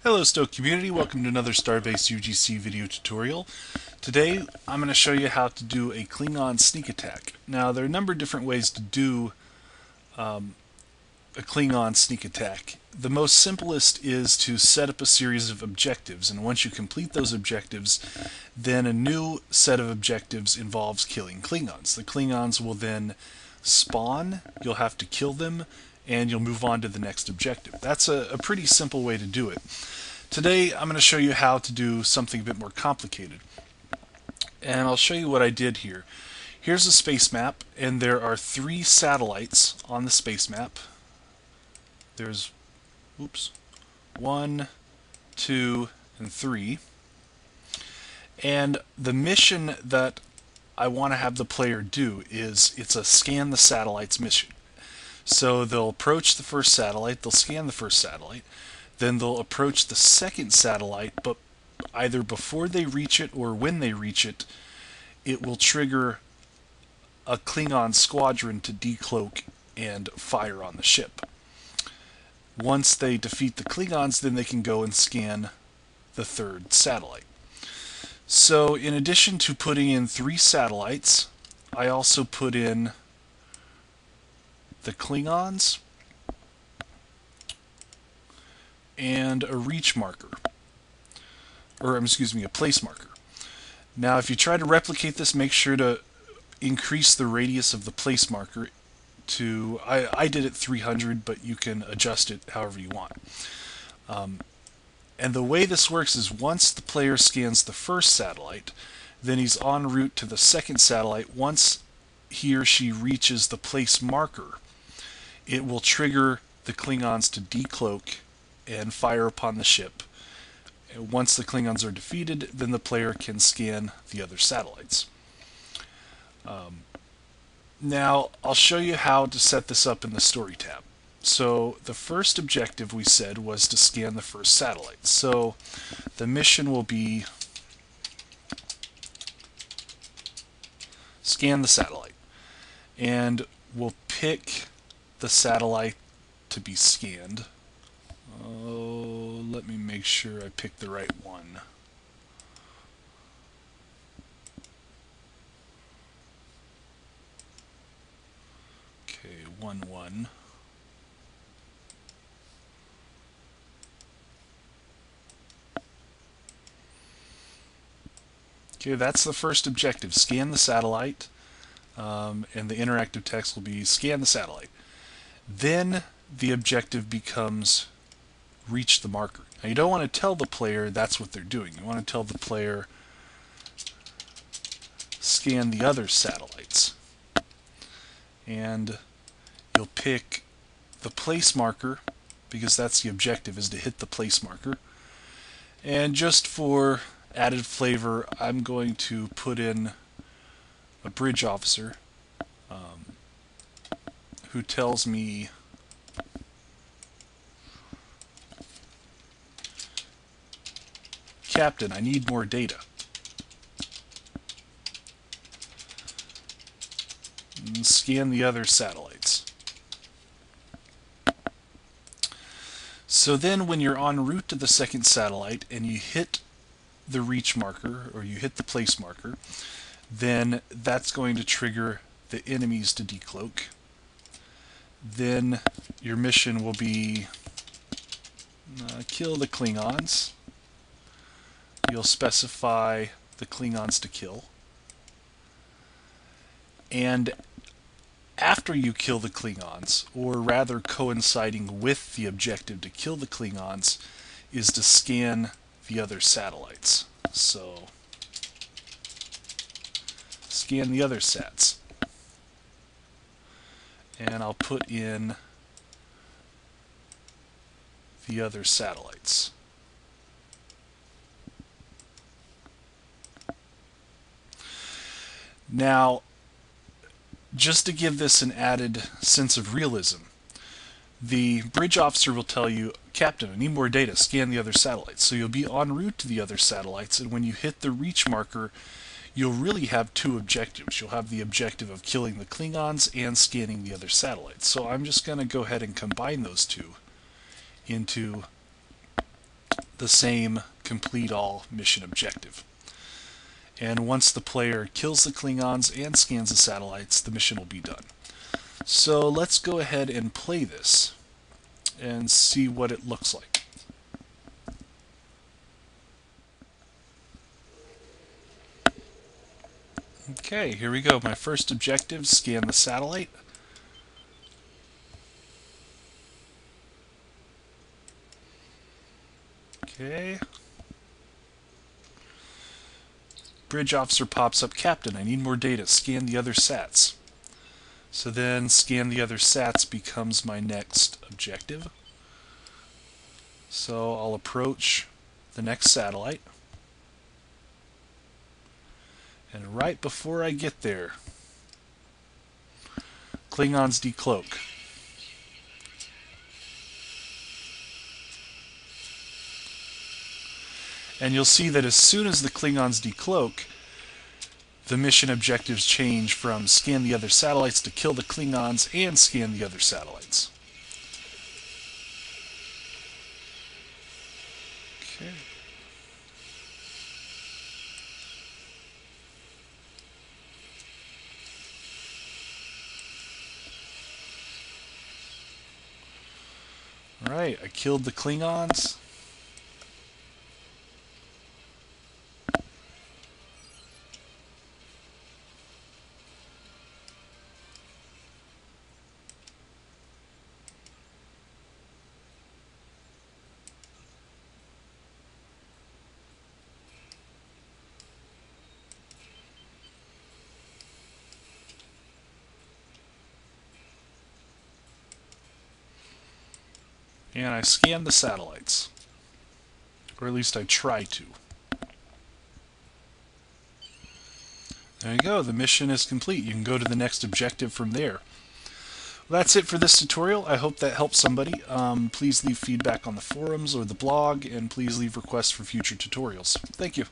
Hello STO community, welcome to another Starbase UGC video tutorial. Today I'm going to show you how to do a Klingon sneak attack. Now there are a number of different ways to do a Klingon sneak attack. The most simplest is to set up a series of objectives, and once you complete those objectives, then a new set of objectives involves killing Klingons. The Klingons will then spawn, you'll have to kill them, and you'll move on to the next objective. That's a pretty simple way to do it. Today I'm going to show you how to do something a bit more complicated. And I'll show you what I did here. Here's a space map, and there are 3 satellites on the space map. There's 1, 2, and 3. And the mission that I want to have the player do is it's a scan the satellites mission. So they'll approach the first satellite, they'll scan the first satellite, then they'll approach the second satellite, but either before they reach it or when they reach it, it will trigger a Klingon squadron to decloak and fire on the ship. Once they defeat the Klingons, then they can go and scan the third satellite. So in addition to putting in 3 satellites, I also put in the Klingons and a reach marker, or excuse me, a place marker. Now if you try to replicate this, make sure to increase the radius of the place marker to, I did it 300, but you can adjust it however you want. And the way this works is once the player scans the first satellite, then he's en route to the second satellite. Once he or she reaches the place marker, it will trigger the Klingons to decloak and fire upon the ship. And once the Klingons are defeated, then the player can scan the other satellites. Now, I'll show you how to set this up in the Story tab. So, the first objective we said was to scan the first satellite. So, the mission will be scan the satellite. And we'll pick the satellite to be scanned. Oh, let me make sure I pick the right one. Okay, 1-1. Okay, that's the first objective. Scan the satellite, and the interactive text will be scan the satellite. Then the objective becomes reach the marker. Now you don't want to tell the player that's what they're doing. You want to tell the player scan the other satellites. And you'll pick the place marker, because that's the objective, is to hit the place marker. And just for added flavor, I'm going to put in a bridge officer who tells me Captain, I need more data. And scan the other satellites. So then when you're en route to the second satellite and you hit the reach marker, or you hit the place marker, then that's going to trigger the enemies to decloak. Then your mission will be kill the Klingons. You'll specify the Klingons to kill. And after you kill the Klingons, or rather coinciding with the objective to kill the Klingons, is to scan the other satellites. So, scan the other sats. And I'll put in the other satellites. Now, just to give this an added sense of realism, the bridge officer will tell you, Captain, I need more data, scan the other satellites. So you'll be en route to the other satellites, and when you hit the reach marker, you'll really have 2 objectives. You'll have the objective of killing the Klingons and scanning the other satellites. So I'm just going to go ahead and combine those 2 into the same complete all mission objective. And once the player kills the Klingons and scans the satellites, the mission will be done. So let's go ahead and play this and see what it looks like. Okay, here we go. My first objective, scan the satellite. Okay. Bridge officer pops up, Captain, I need more data. Scan the other sats. So then scan the other sats becomes my next objective. So I'll approach the next satellite. And right before I get there, Klingons decloak. And you'll see that as soon as the Klingons decloak, the mission objectives change from scan the other satellites to kill the Klingons and scan the other satellites. Okay. Alright, I killed the Klingons. And I scan the satellites. Or at least I try to. There you go, the mission is complete. You can go to the next objective from there. Well, that's it for this tutorial. I hope that helps somebody. Please leave feedback on the forums or the blog, and please leave requests for future tutorials. Thank you.